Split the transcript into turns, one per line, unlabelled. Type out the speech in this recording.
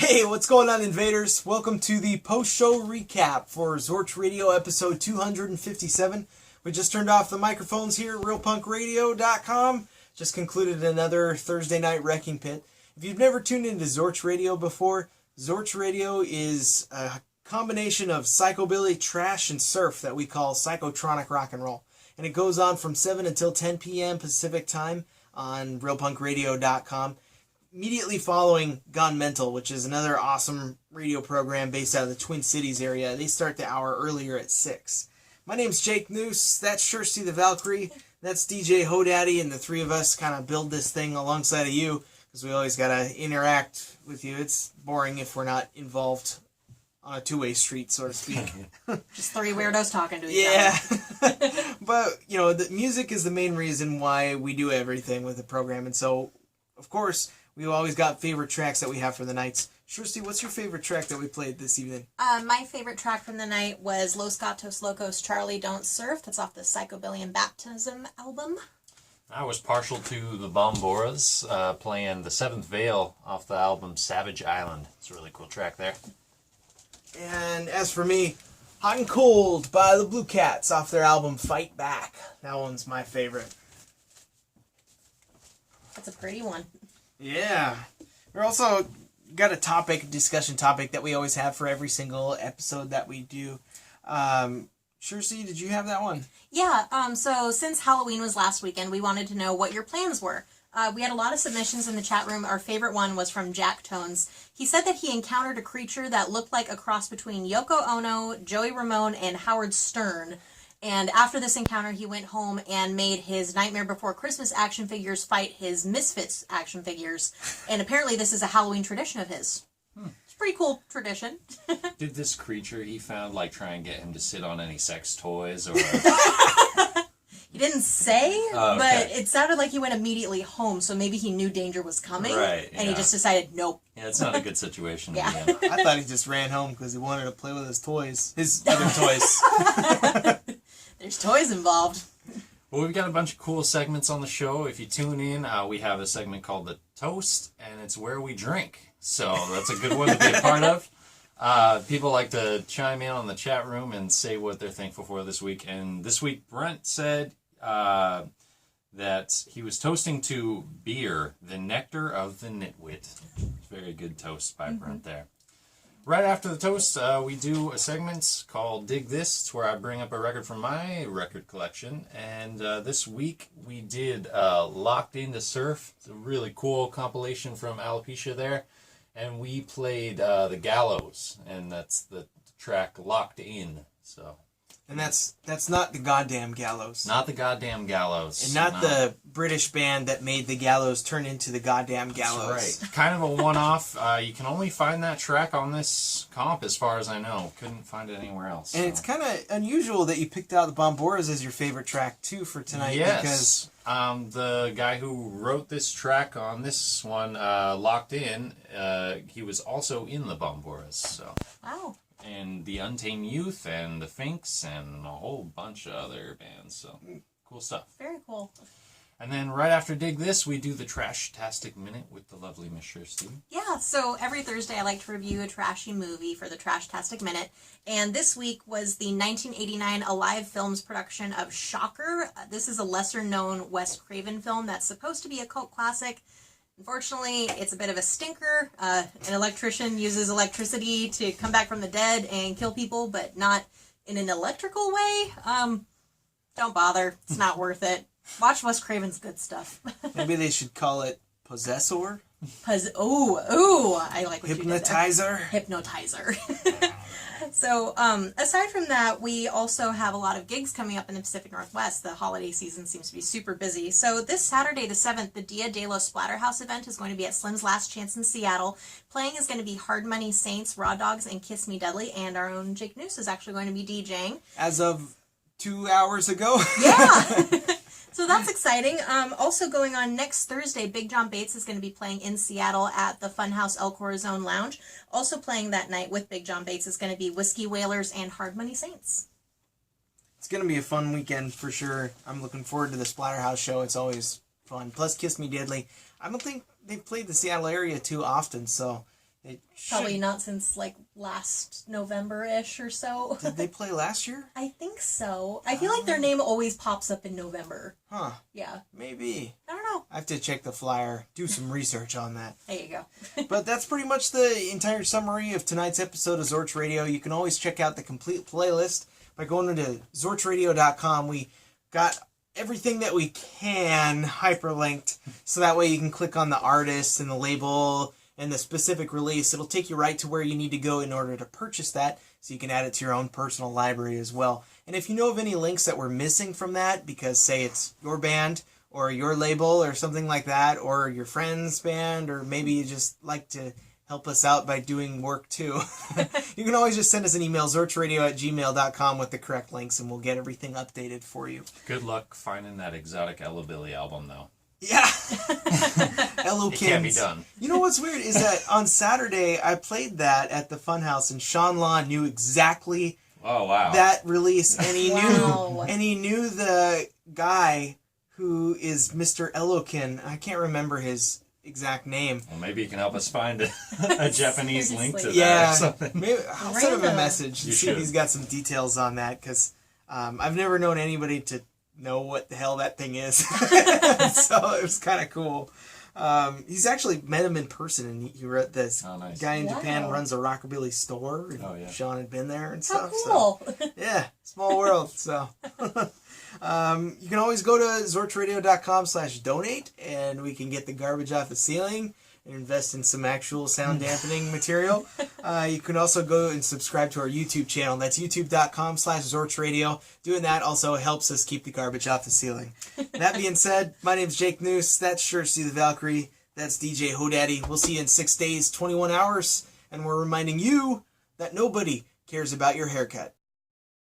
Hey, what's going on, invaders? Welcome to the post-show recap for Zorch Radio episode 257. We just turned off the microphones here at realpunkradio.com. Just concluded another Thursday night wrecking pit. If you've never tuned into Zorch Radio before, Zorch Radio is a combination of psychobilly, trash, and surf that we call psychotronic rock and roll. And it goes on from 7 until 10 p.m. Pacific time on realpunkradio.com. Immediately following Gone Mental, which is another awesome radio program based out of the Twin Cities area. They start the hour earlier at 6. My name's Jake Noose. That's Kirsty the Valkyrie. That's DJ Hodaddy, and the three of us kind of build this thing alongside of you because we always got to interact with you. It's boring if we're not involved on a two-way street, so to speak.
Just three weirdos talking to each other.
Yeah. But, you know, the music is the main reason why we do everything with the program. And so, of course, we've always got favorite tracks that we have for the nights. Kirsty, what's your favorite track that we played this evening?
My favorite track from the night was Los Gatos Locos' Charlie Don't Surf. That's off the Psychobilly and Baptism album.
I was partial to the Bomboras, playing The Seventh Veil off the album Savage Island. It's a really cool track there.
And as for me, Hot and Cold by the Blue Cats off their album Fight Back. That one's my favorite.
That's a pretty one.
Yeah. We're also got a discussion topic that we always have for every single episode that we do. Kirsty, did you have that one?
Yeah, so since Halloween was last weekend, we wanted to know what your plans were. We had a lot of submissions in the chat room. Our favorite one was from Jack Tones. He said that he encountered a creature that looked like a cross between Yoko Ono, Joey Ramone, and Howard Stern. And after this encounter, he went home and made his Nightmare Before Christmas action figures fight his Misfits action figures. And apparently this is a Halloween tradition of his. It's a pretty cool tradition.
Did this creature he found, try and get him to sit on any sex toys? Or?
He didn't say,
okay.
But it sounded like he went immediately home, so maybe he knew danger was coming.
Right,
and he just decided, nope.
Yeah, it's not a good situation
Yeah.
to be in.
I thought he just ran home because he wanted to play with his toys. His other toys.
There's toys involved.
Well, we've got a bunch of cool segments on the show. If you tune in, we have a segment called The Toast, and it's where we drink. So that's a good one to be a part of. People like to chime in on the chat room and say what they're thankful for this week. And this week, Brent said that he was toasting to beer, the nectar of the nitwit. Very good toast by Brent there. Right after the toast, we do a segment called Dig This. It's where I bring up a record from my record collection. And this week we did Locked Into Surf. It's a really cool compilation from Alopecia there. And we played The Gallows. And that's the track Locked In. So.
And that's not the goddamn Gallows.
Not the goddamn Gallows.
And not the British band that made the Gallows turn into the goddamn Gallows.
That's right. Kind of a one-off. You can only find that track on this comp as far as I know. Couldn't find it anywhere else.
And it's kind of unusual that you picked out the Bomboras as your favorite track, too, for tonight.
Yes. Because the guy who wrote this track on this one, Locked In, he was also in the Bomboras. So.
Wow.
And the Untamed Youth and the Finks and a whole bunch of other bands. So, cool stuff.
Very cool.
And then right after Dig This, we do the Trash-tastic Minute with the lovely Miss Kirsty.
Yeah, so every Thursday I like to review a trashy movie for the Trash-tastic Minute. And this week was the 1989 Alive Films production of Shocker. This is a lesser-known Wes Craven film that's supposed to be a cult classic. Unfortunately, it's a bit of a stinker. An electrician uses electricity to come back from the dead and kill people, but not in an electrical way. Don't bother. It's not worth it. Watch Wes Craven's good stuff.
Maybe they should call it Possessor?
Ooh, I like what you did there. Hypnotizer. So, aside from that, we also have a lot of gigs coming up in the Pacific Northwest. The holiday season seems to be super busy. So this Saturday, the 7th, the Dia de los Splatterhouse event is going to be at Slim's Last Chance in Seattle. Playing is going to be Hard Money Saints, Raw Dogs, and Kiss Me Deadly, and our own Jake Noose is actually going to be DJing.
As of 2 hours ago?
Yeah! So that's exciting. Also going on next Thursday, Big John Bates is going to be playing in Seattle at the Funhouse El Corazon Lounge. Also playing that night with Big John Bates is going to be Whiskey Whalers and Hard Money Saints.
It's going to be a fun weekend for sure. I'm looking forward to the Splatterhouse show. It's always fun. Plus Kiss Me Deadly. I don't think they've played the Seattle area too often, so They
Probably
should-
not since like last November-ish or so.
Did they play last year?
I think so. I feel like their name always pops up in November.
Huh.
Yeah.
Maybe.
I don't know.
I have to check the flyer, do some research on that.
There you go.
But that's pretty much the entire summary of tonight's episode of Zorch Radio. You can always check out the complete playlist by going into zorchradio.com. We got everything that we can hyperlinked, so that way you can click on the artist and the label and the specific release. It'll take you right to where you need to go in order to purchase that, so you can add it to your own personal library as well. And if you know of any links that were missing from that, because say it's your band or your label or something like that, or your friend's band, or maybe you just like to help us out by doing work too, you can always just send us an email, zorchradio@gmail.com, with the correct links, and we'll get everything updated for you.
Good luck finding that exotic Ella Billy album, though.
Yeah. Hello,
It can't be done.
You know what's weird is that on Saturday I played that at the Funhouse, and Sean Law knew exactly
Oh, wow.
that release, and he
Wow.
knew the guy who is Mr. Elokin. I can't remember his exact name.
Well, maybe you can help us find a Japanese link to that
Yeah,
or something.
maybe I'll send him a
Random.
message and
You
see if
should.
he's got some details on that, because I've never known anybody to know what the hell that thing is. So it was kind of cool. He's actually met him in person, and he wrote this
Oh, nice.
guy in Japan
Wow.
runs a rockabilly store, and
Oh, yeah.
Sean had been there and
How
stuff.
cool.
So, yeah, small world. So you can always go to zorchradio.com/donate, and we can get the garbage off the ceiling and invest in some actual sound dampening material. You can also go and subscribe to our YouTube channel. That's youtube.com/ZorchRadio. Doing that also helps us keep the garbage off the ceiling. That being said, my name's Jake Noose. That's Sure See the Valkyrie. That's DJ Hodaddy. We'll see you in 6 days, 21 hours. And we're reminding you that nobody cares about your haircut.